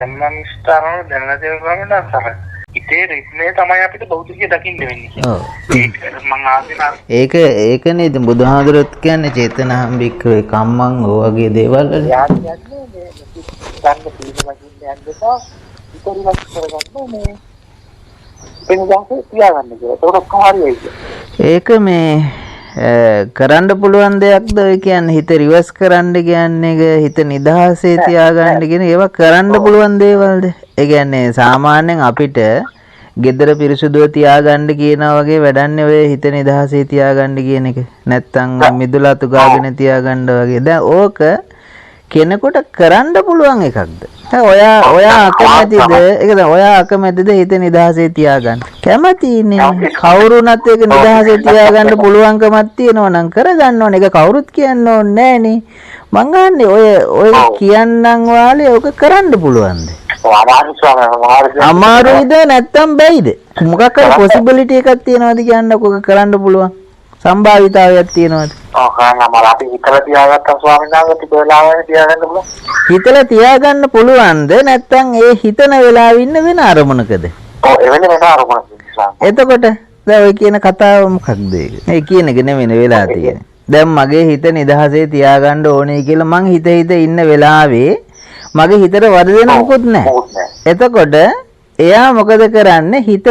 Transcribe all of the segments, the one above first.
මම ස්ථානවල දැනලා තියෙනවා සර. ඉතේ රිද්මේ තමයි අපිට භෞතිකය දකින්න වෙන්නේ. ඔව්. මම ආසිනා ඒකනේ ඉතින් බුදුහාමුදුරුවෝ කියන්නේ චේතනාම්බික කම්මං ඔය වගේ දේවල් වල. යාන්නේ මේ ගන්න පිළිමකින් යන්නේසා ඉතිරිවත් කරගන්න මේ එන්නදාසේ තියාගන්න කියලා. ඒක කොහොමද? ඒක මේ කරන්න පුළුවන් දෙයක්ද ඔය කියන්නේ හිත රිවර්ස් කරන්න කියන්නේ හිත නිදහසේ තියාගන්න කියන ඒවා කරන්න පුළුවන් දේවල්ද? ඒ කියන්නේ සාමාන්‍යයෙන් අපිට gedara පිරිසුදුව තියාගන්න කියනා වගේ වැඩන්නේ ඔය හිත නිදහසේ තියාගන්න කියන එක. නැත්තම් මිදුලතු ගාගෙන තියාගන්න වගේ. දැන් ඕක කෙනෙකුට කරන්න පුළුවන් එකක්ද? ඔයා අකමැතිද? ඒක දැන් ඔයා අකමැතිද හිත නිදහසේ තියාගන්න? කැමතිනේ. කවුරුණත් ඒක නිදහසේ තියාගන්න පුළුවන්කමක් තියෙනවා නම් කරගන්න ඕනේ. ඒක කවුරුත් කියන්න ඕනේ නෑනේ. මං අහන්නේ ඔය කියන්නම් වාලේ ඔක කරන්න පුළුවන්ද? අමාරුයිද නැත්තම් බැයිද? මොකක් හරි පොසිබිලිටි එකක් තියනවාද කියන්නකො ඔක කරන්න පුළුවන්? සම්භාවිතාවයක් තියනවාද? ඔව් කරන්න මම අපි හිතලා තියාගත්තා ස්වාමීන් වහන්සේ තිබෙලාවනේ තියාගන්න පුළුවන්. හිතලා තියාගන්න පුළුවන්ද නැත්නම් ඒ හිතන වෙලාවෙ ඉන්න වෙන අරමුණකද? ඔව් එවෙන වෙන අරමුණක්. එතකොට දැන් ඔය කියන කතාව මොකක්ද ඒක? ඒ කියන එක නෙවෙයි වෙලා තියෙන්නේ. දැන් මගේ හිත නිදහසේ තියාගන්න ඕනේ කියලා මං හිත ඉන්න වෙලාවේ මගේ හිතට වරදෙන මොකුත් නැහැ. එතකොට එයා මොකද කරන්නේ? හිත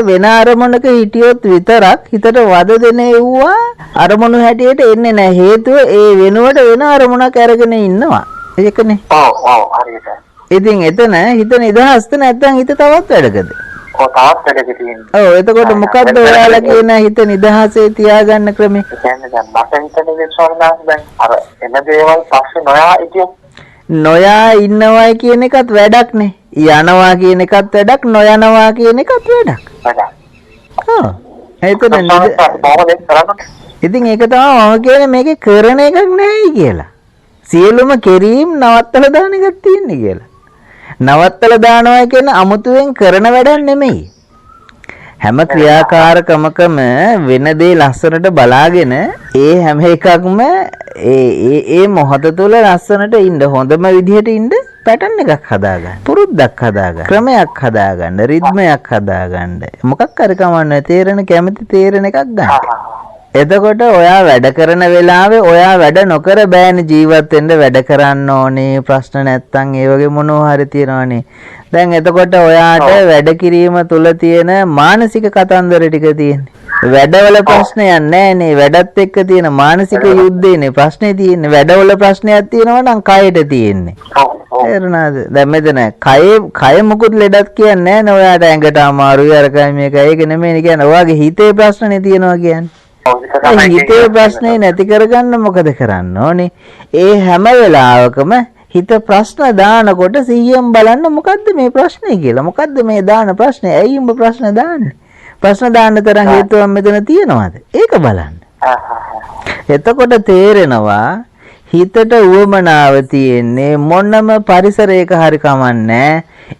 වෙන අරමුණක හිටියොත් විතරක් හිතට වද දෙන එව්වා අරමුණු හැටියට එන්නේ නැහැ. හේතුව ඒ වෙනුවට වෙන අරමුණක් අරගෙන ඉන්නවා. ඒකනේ. ඔව් හරියට. ඉතින් එතන හිත නිදහස්ද නැත්නම් හිත තවත් වැඩකද? තවත් වැඩක තියෙනවා. ඔව් එතකොට මොකද්ද ඔයාලා කියන හිත නිදහසේ තියාගන්න ක්‍රමය? කියන්නේ දැන් මට හිතන්නේ ස්වාමීන් දැන් අර එන දේවල් පස්සේ නොයා ඉතියෝ නොයා ඉන්නවයි කියන එකත් වැඩක් නේ. යනවා කියන එකත් වැඩක්, නොයනවා කියන එකත් වැඩක්. ඔව්. ඉතින් ඒක තමයි මම කියන්නේ මේකේ කරන එකක් නැහැ කියලා. සියලුම කෙරීම් නවත්තලා දාන එකක් තියෙන්නේ කියලා. නවත්තලා දානවා කියන්නේ අමුතුවෙන් කරන වැඩක් නෙමෙයි. හැම ක්‍රියාකාරකමකම වෙන දේ ලස්සනට බලාගෙන ඒ හැම එකක්ම ඒ මොහොත තුළ ලස්සනට ඉන්න හොඳම විදිහට ඉන්න පැටර්න් එකක් හදාගන්න. පුරුද්දක් හදාගන්න. ක්‍රමයක් හදාගන්න. රිද්මයක් හදාගන්න. මොකක් හරි කමන්නේ තේරෙන කැමති තේරෙන එකක් ගන්න. එතකොට ඔයා වැඩ කරන වෙලාවේ ඔයා වැඩ නොකර බෑනේ ජීවත් වෙන්න වැඩ කරන්න ඕනේ. ප්‍රශ්න නැත්තම් ඒ වගේ මොනවා හරි තියෙනවනේ. දැන් එතකොට ඔයාට වැඩ කිරීම තුල තියෙන මානසික කතන්දර ටික තියෙන්නේ. වැඩවල ප්‍රශ්නයක් නැහැනේ. වැඩත් එක්ක තියෙන මානසික යුද්ධේනේ ප්‍රශ්නේ තියෙන්නේ. වැඩවල ප්‍රශ්නයක් තියෙනවා නම් කයට තියෙන්නේ. තේරුණාද? දැන් මෙතන කය මොකුත් ලෙඩක් කියන්නේ නැහැ නේ. ඔයාට ඇඟට අමාරුයි අරකයි මේකයි. ඒක නෙමෙයි කියන්නේ. ඔයාගේ හිතේ ප්‍රශ්නේ තියෙනවා කියන්නේ. හිතේ ප්‍රශ්නේ නැති කරගන්න මොකද කරන්න ඕනේ? ඒ හැම වෙලාවකම හිත ප්‍රශ්න දානකොට සිහියෙන් බලන්න මොකද්ද මේ ප්‍රශ්නේ කියලා. මොකද්ද මේ දාන ප්‍රශ්නේ? ඇයි උඹ ප්‍රශ්න දාන්නේ? ප්‍රශ්න දාන්න තරම් හේතුවක් මෙතන තියෙනවද? ඒක බලන්න. එතකොට තේරෙනවා හිතට උවමනාව තියෙන්නේ මොනම පරිසරයක හරි කමන්නේ.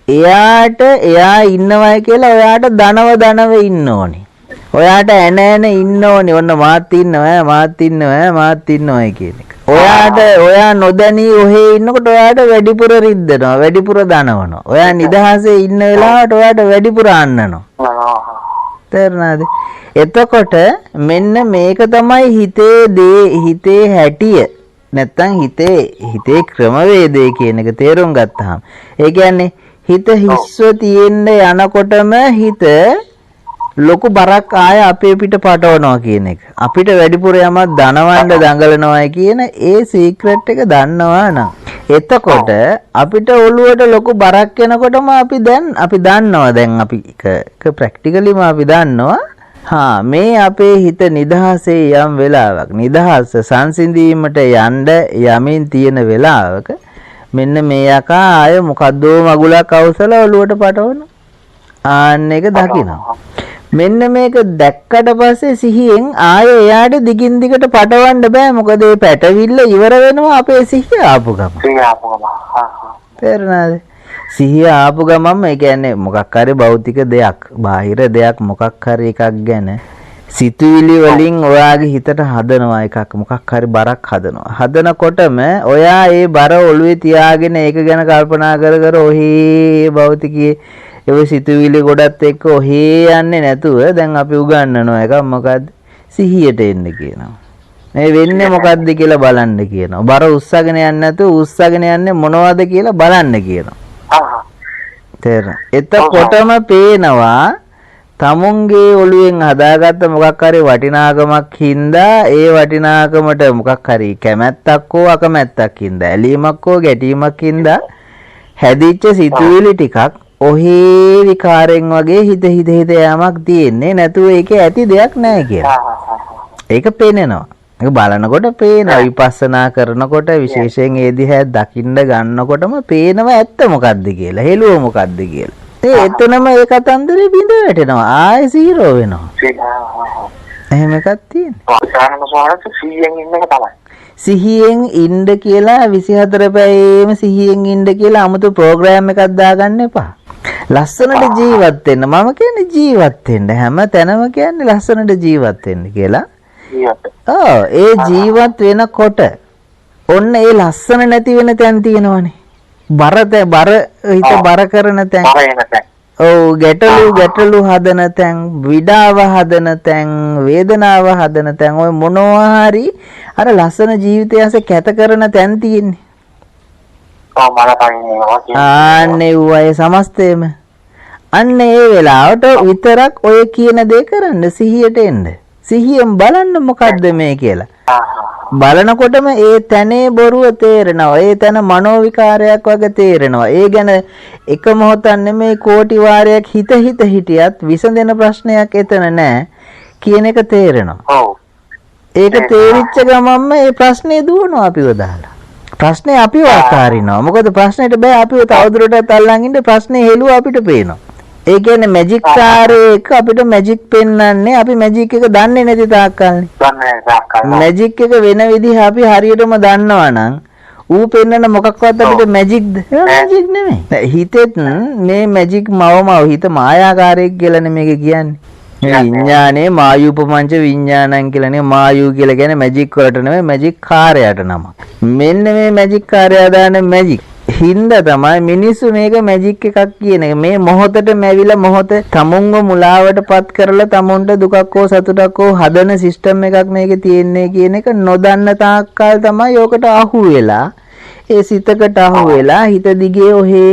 එයා ඉන්නවයි කියලා ඔයාට ධනව ඉන්න ඕනේ. ඔයාට ඇන ඉන්න ඕනේ. ඔන්න මාත් ඉන්නවයි කියන එක. ඔයා නොදැනී ඔහේ ඉන්නකොට ඔයාට වැඩිපුර රිද්දනවා. වැඩිපුර දනවනවා. ඔයා නිදහසේ ඉන්න වෙලාවට ඔයාට වැඩිපුර අන්නනවා. තේරුණාද? එතකොට මෙන්න මේක තමයි හිතේ හැටිය. නැත්තම් හිතේ ක්‍රමවේදය කියන එක තේරුම් ගත්තාම. ඒ කියන්නේ හිත හිස්ව තියෙන්න යනකොටම හිත ලොකු බරක් ආය අපේ පිට පටවනවා කියන එක. අපිට වැඩිපුර යමක් දනවන්න දඟලනවා කියන ඒ සීක්‍රට් එක දන්නවා නම් එතකොට අපිට ඔළුවට ලොකු බරක් එනකොටම අපි දන්නවා දැන් අපි ප්‍රැක්ටිකලිම අපි දන්නවා මේ අපේ හිත නිදහසේ යම් වෙලාවක් නිදහස සංසිඳීමට යමින් තියෙන වෙලාවක මෙන්න මේ යකා ආය මොකද්දෝ මගුලක් අවසල ඔළුවට පටවන ආන්න එක දකිනවා. මෙන්න මේක දැක්කට පස්සේ සිහියෙන් ආයෙ එයාට දිගින් දිගට පටවන්න බෑ. මොකද මේ පැටවිල්ල ඉවර වෙනවා අපේ සිහිය ආපු ගමන්. තේරුණාද? සිහිය ආපු ගමන් ඒ කියන්නේ මොකක් හරි භෞතික දෙයක්, බාහිර දෙයක් මොකක් හරි එකක් ගැන සිතුවිලි වලින් ඔයාගේ හිතට හදනවා එකක් මොකක් හරි බරක් හදනවා. හදනකොටම ඔයා ඒ බර ඔළුවේ තියාගෙන ඒක ගැන කල්පනා කර කර ඔහේ භෞතිකයේ ඒ සිතුවිලි ගොඩත් එක්ක ඔහේ යන්නේ නැතුව දැන් අපි උගන්වනවා එකක් මොකද්ද? සිහියට එන්න කියනවා. මේ වෙන්නේ මොකද්ද කියලා බලන්න කියනවා. බර උස්සගෙන යන්නේ නැතුව උස්සගෙන යන්නේ මොනවද කියලා බලන්න කියනවා. තේරෙනවද? එතකොටම පේනවා තමුන්ගේ ඔළුවෙන් හදාගත්ත මොකක් හරි වටිනාකමක් හින්දා ඒ වටිනාකමට මොකක් හරි කැමැත්තක් හෝ අකමැත්තක් හින්දා ඇලීමක් හෝ ගැටීමක් හින්දා හැදිච්ච සිතුවිලි ටිකක් ඔහේ විකාරයෙන් වගේ හිත යamak තියෙන්නේ නැතුව ඒකේ ඇති දෙයක් නැහැ කියලා. ඒක පේනනවා. ඒක බලනකොට පේනවා. විපස්සනා කරනකොට විශේෂයෙන් ඒ දිහා දකින්න ගන්නකොටම පේනවා ඇත්ත මොකද්ද කියලා. හෙළුව මොකද්ද කියලා. එතනම ඒ කතන්දරේ බිඳ වැටෙනවා. ආයෙ 0 වෙනවා. එහෙම එකක් තියෙනවා. සිහියෙන් ඉන්න කියලා 24 පැයෙම සිහියෙන් ඉන්න කියලා 아무තු ප්‍රෝග්‍රෑම් එකක් දාගන්න එපා. ලස්සනට ජීවත් වෙන්න. මම කියන්නේ ජීවත් වෙන්න. හැම තැනම කියන්නේ ලස්සනට ජීවත් වෙන්න කියලා. ඒ ජීවත් වෙනකොට ඔන්න ඒ ලස්සන නැති වෙන තැන් තියෙනවනේ. බර හිත බර කරන තැන්. ඔව් ගැටලු හදන තැන්, විඩාව හදන තැන්, වේදනාව හදන තැන් ඔය මොනවා හරි අර ලස්සන ජීවිතය ඇස කැත කරන තැන් තියෙන්නේ. ආන්නේ වගේ සමස්තයම. අන්න ඒ වෙලාවට විතරක් ඔය කියන දේ කරන්න සිහියට එන්න. සිහියෙන් බලන්න මොකද්ද මේ කියලා. බලනකොටම ඒ තැනේ බොරුව තේරෙනවා. ඒ තැන මනෝ විකාරයක් වගේ තේරෙනවා. ඒ ගැන එක මොහොතක් නෙමෙයි කෝටි වාරයක් හිත හිටියත් විසඳෙන ප්‍රශ්නයක් එතන නැහැ කියන එක තේරෙනවා. ඒක තේරිච්ච ගමන්ම ඒ ප්‍රශ්නේ දුවනවා අපිව දාලා. ප්‍රශ්නේ අපිව අතාරිනවා. මොකද ප්‍රශ්නෙට බෑ අපිව තවදුරටත් අල්ලන් ඉන්න ප්‍රශ්නේ හෙළුව අපිට පේනවා. ඒ කියන්නේ මැජික් කාර්යයක අපිට මැජික් පෙන්වන්නේ අපි මැජික් එක දන්නේ නැති තාක්කල්නේ. මැජික් එක වෙන විදිහ අපි හරියටම දන්නවා නම් ඌ පෙන්වන මොකක්වත් අපිට මැජික්ද? මැජික් නෙමෙයි. හිතෙත් මේ මැජික් මවමව හිත මායාකාරයක් කියලානේ මේක කියන්නේ. මේ විඥානේ මායූපමංච විඥානං කියලානේ. මායූ කියලා කියන්නේ මැජික් වලට නෙමෙයි මැජික් කාර්යයට නම. මෙන්න මේ මැජික් කාර්යය දාන මැජික් හින්දා තමයි මිනිස්සු මේක මැජික් එකක් කියන එක. මේ මොහොතට මැවිලා මොහොත තමුන්ව මුලාවටපත් කරලා තමුන්ට දුකක් හෝ සතුටක් හෝ හදන සිස්ටම් එකක් මේකේ තියෙන්නේ කියන එක නොදන්න තාක්කල් තමයි යෝකට අහු වෙලා ඒ සිතකට අහු වෙලා හිත දිගේ ඔහේ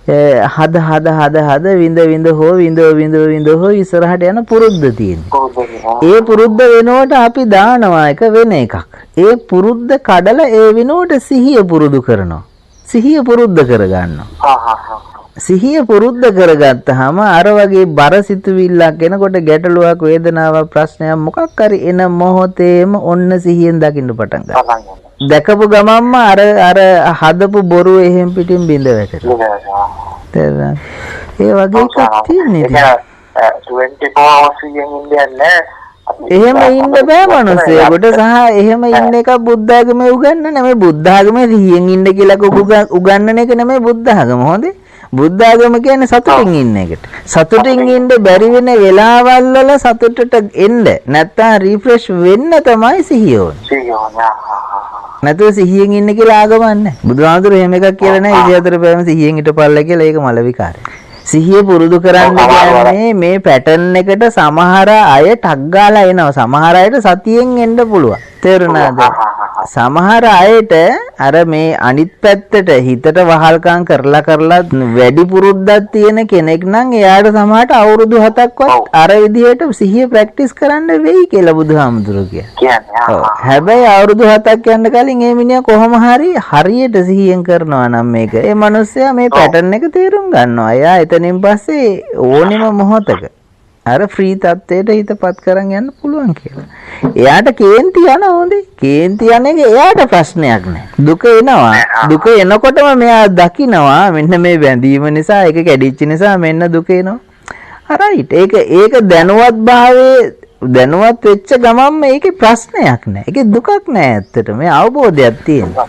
හද විඳ හෝ ඉස්සරහට යන පුරුද්ද තියෙනවා. ඒ පුරුද්ද වෙනකොට අපි දානවා එක වෙන එකක්. ඒ පුරුද්ද කඩලා ඒ වෙනුවට සිහිය පුරුදු කරනවා. සිහිය පුරුද්ද කරගන්නවා. සිහිය පුරුද්ද කරගත්තාම අර වගේ බර සිතුවිල්ලක් එනකොට ගැටලුවක් වේදනාවක් ප්‍රශ්නයක් මොකක් හරි එන මොහොතේම ඔන්න සිහියෙන් දකින්න පටන් ගන්නවා. දැකපු ගමන්ම අර හදපු බොරුව එහෙම් පිටින් බිඳ වැටෙනවා. තේරෙනවද? ඒ වගේ එකක් තියෙන්නේ. 24 hours ඉන්නේ එහෙම ඉන්න බෑ මනුස්සයෙකුට. සහ එහෙම ඉන්න එක බුද්ධ ආගමේ උගන්වන්නේ. මේ බුද්ධ ආගමේ සිහියෙන් ඉන්න කියලා උගන්වන එක නෙමෙයි බුද්ධ ආගම. හොඳේ. බුද්ධ ආගම කියන්නේ සතුටින් ඉන්න එකට. සතුටින් ඉන්න බැරි වෙන වෙලාවල් වල සතුටට එන්න නැත්තම් රිෆ්‍රෙෂ් වෙන්න තමයි සිහිය ඕනේ. නැතුව සිහියෙන් ඉන්න කියලා ආගමක් නැහැ. බුදුහාමුදුරුවෝ එහෙම එකක් කියලා නැහැ. 24 පැයම සිහියෙන් හිටපල්ලා කියලා. ඒක මල විකාරය. සිහිය පුරුදු කරන්න කියන්නේ මේ පැටර්න් එකට සමහර අය ටක් ගාලා එනවා. සමහර අයට සතියෙන් එන්න පුළුවන්. තේරුණාද? සමහර අයට අර මේ අනිත් පැත්තට හිතට වහල්කම් කරලා වැඩි පුරුද්දක් තියෙන කෙනෙක් නම් එයාට සමහරට අවුරුදු 7ක්වත් අර විදිහට සිහිය ප්‍රැක්ටිස් කරන්න වෙයි කියලා බුදුහාමුදුරුවෝ කියන්නේ. හැබැයි අවුරුදු 7ක් යන්න කලින් මේ මිනිහා කොහොම හරි හරියට සිහියෙන් කරනවා නම් මේක ඒ මිනිස්සයා මේ පැටර්න් එක තේරුම් ගන්නවා. එයා එතනින් පස්සේ ඕනෙම මොහොතක අර ෆ්‍රී තත්ත්වයට හිතපත් කරන් යන්න පුළුවන් කියලා. එයාට කේන්ති යන හොඳේ. කේන්ති යන එක එයාට ප්‍රශ්නයක් නෑ. දුක එනවා. දුක එනකොටම මෙයා දකිනවා මෙන්න මේ බැඳීම නිසා ඒක කැඩිච්ච නිසා මෙන්න දුක එනවා. හරියිට. ඒක දැනුවත් වෙච්ච ගමන්ම ඒකේ ප්‍රශ්නයක් නෑ. ඒකේ දුකක් නෑ ඇත්තට. මේ අවබෝධයක් තියෙනවා.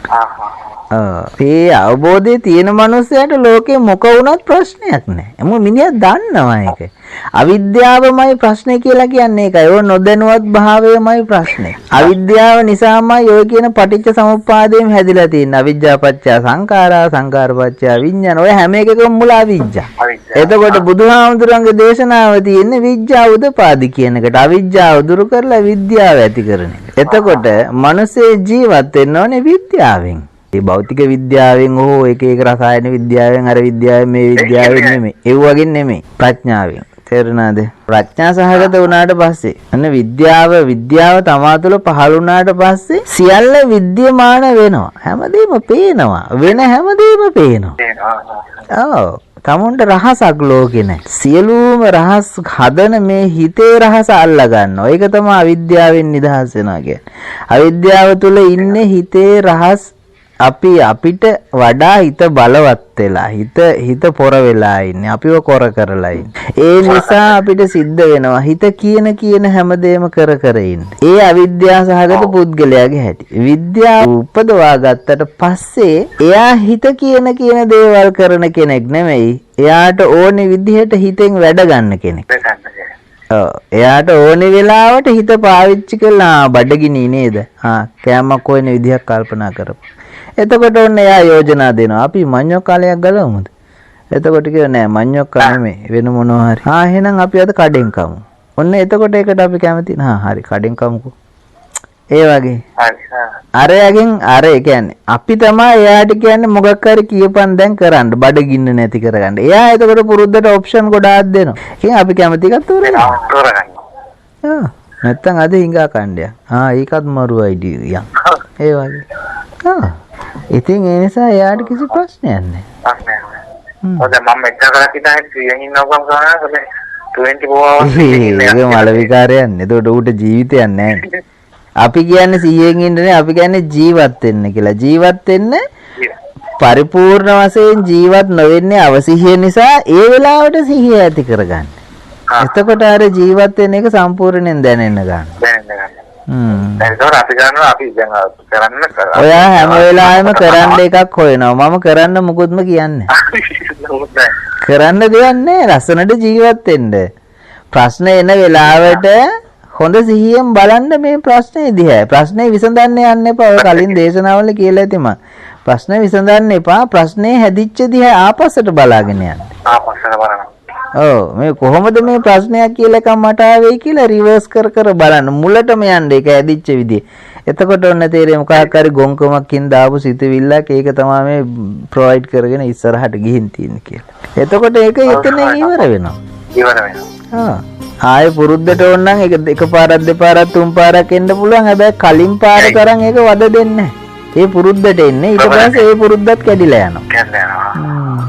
ඒ අවබෝධය තියෙන මනුස්සයට ලෝකේ මොක වුණත් ප්‍රශ්නයක් නැහැ. එමු මිනිහා දන්නවා ඒක. අවිද්‍යාවමයි ප්‍රශ්නේ කියලා කියන්නේ ඒකයි. ඔය නොදැනුවත් භාවයමයි ප්‍රශ්නේ. අවිද්‍යාව නිසාමයි ඔය කියන පටිච්ච සමුප්පාදයෙන් හැදිලා තියෙන්නේ. අවිජ්ජා පත්‍ය සංඛාරා සංඛාර පත්‍ය විඥාන. ඔය හැම එකකම මුල අවිජ්ජා. එතකොට බුදුහාමුදුරන්ගේ දේශනාව තියෙන්නේ විඥා උදපාදි කියන එකට. අවිජ්ජාව දුරු කරලා විද්‍යාව ඇති කරන එක. එතකොට මිනිස්සේ ජීවත් වෙන්න ඕනේ විද්‍යාවෙන්. ඒ භෞතික විද්‍යාවෙන් හෝ එක එක රසායන විද්‍යාවෙන් අර විද්‍යාවෙන් මේ විද්‍යාවෙන් නෙමෙයි. ඒ වගේ නෙමෙයි. ප්‍රඥාවෙන්. තේරුණාද? ප්‍රඥා සහගත වුණාට පස්සේ අන්න විද්‍යාව තමා තුළ පහළ වුණාට පස්සේ සියල්ල විද්‍යමාන වෙනවා. හැමදේම පේනවා. වෙන හැමදේම පේනවා. ඔව්. තමුන්ට රහසක් ලෝකේ නැහැ. සියලුම රහස් හදන මේ හිතේ රහස අල්ලා ගන්නවා. ඒක තමයි අවිද්‍යාවෙන් නිදහස් වෙනවා කියන්නේ. අවිද්‍යාව තුළ ඉන්නේ හිතේ රහස් අපිට වඩා හිත බලවත් වෙලා හිත පොර වෙලා ඉන්නේ. අපිව කොර කරලා ඉන්නේ. ඒ නිසා අපිට සිද්ධ වෙනවා හිත කියන හැමදේම කර ඉන්න. ඒ අවිද්‍යාව සහගත පුද්ගලයාගේ හැටි. විද්‍යාව උපදවා ගත්තට පස්සේ එයා හිත කියන දේවල් කරන කෙනෙක් නෙමෙයි. එයාට ඕනේ විදිහට හිතෙන් වැඩ ගන්න කෙනෙක්. එයාට ඕනේ වෙලාවට හිත පාවිච්චි කළා බඩගිනි නේද? කෑමක් හොයන විදිහක් කල්පනා කරපො. එතකොට ඔන්න එයා යෝජනා දෙනවා. අපි මඤ්ඤොක් කාලයක් ගලවමුද? එතකොට කියව නෑ මඤ්ඤොක් නෙමෙයි වෙන මොනවා හරි. එහෙනම් අපි අද කඩෙන් කමු. ඔන්න එතකොට ඒකට අපි කැමති හරි කඩෙන් කමුකෝ. ඒ වගේ. අරයගෙන් අර කියන්නේ අපි තමයි එයාට කියන්නේ මොකක් හරි කියපන් දැන් කරන්න බඩගින්න නැති කරගන්න. එයා එතකොට පුරුද්දට ඔප්ෂන් ගොඩාක් දෙනවා. ඉතින් අපි කැමති එකක් තෝරගන්න. නැත්තම් අද හිඟා කණ්ඩයක්. ඒකත් මරු අයිඩියක්. ඒ වගේ. ඉතින් ඒ නිසා එයාට කිසි ප්‍රශ්නයක් නැහැ. ඔතන මම මෙච්චර කරලා හිටා හිටියෙන් ඉන්නවකම් කරනවා 24 ඒක මල විකාරයක් නේ. ඒකට ඌට ජීවිතයක් නැහැ. අපි කියන්නේ 100න් ඉන්නනේ අපි කියන්නේ ජීවත් වෙන්න කියලා. ජීවත් වෙන්න පරිපූර්ණ වශයෙන් ජීවත් නොවෙන්නේ අවසිහිය නිසා ඒ වෙලාවට සිහිය ඇති කරගන්න. එතකොට අර ජීවත් වෙන එක සම්පූර්ණයෙන් දැනෙන්න ගන්න. දැන් අපි කරනවා අපි දැන් කරන්න ඔයා හැම වෙලාවෙම කරන්න එකක් හොයනවා. මම කරන්න මොකොත්ම කියන්නේ කරන්න දෙයක් නැහැ. ලස්සනට ජීවත් වෙන්න. ප්‍රශ්න එන වෙලාවට හොඳ සිහියෙන් බලන්න මේ ප්‍රශ්නේ දිහා. ප්‍රශ්නේ විසඳන්න යන්න එපා. ඔය කලින් දේශනාවල කියලා ඇති මම. ප්‍රශ්නේ විසඳන්න එපා. ප්‍රශ්නේ හැදිච්ච දිහා ආපස්සට බලාගෙන යන්න. ආපස්සට බලන්න. මේ කොහොමද මේ ප්‍රශ්නයක් කියලා එකක් මට ආවේ කියලා රිවර්ස් කර බලන්න. මුලටම යන්න ඒක ඇදිච්ච විදිය. එතකොට ඔන්න තේරෙයි මොකක් හරි ගොංකමකින් දාපු සිතවිල්ලක් ඒක තමයි මේ ප්‍රොවයිඩ් කරගෙන ඉස්සරහට ගිහින් තියෙන්නේ කියලා. එතකොට ඒක එතන ඉවර වෙනවා. ඉවර වෙනවා. ආයේ පුරුද්දට ඕන නම් ඒක එකපාරක් දෙපාරක් තුන් පාරක් එන්න පුළුවන්. හැබැයි කලින් පාර තරම් ඒක වද දෙන්නේ නැහැ. ඒ පුරුද්දට එන්නේ ඊට පස්සේ ඒ පුරුද්දත් කැඩිලා යනවා.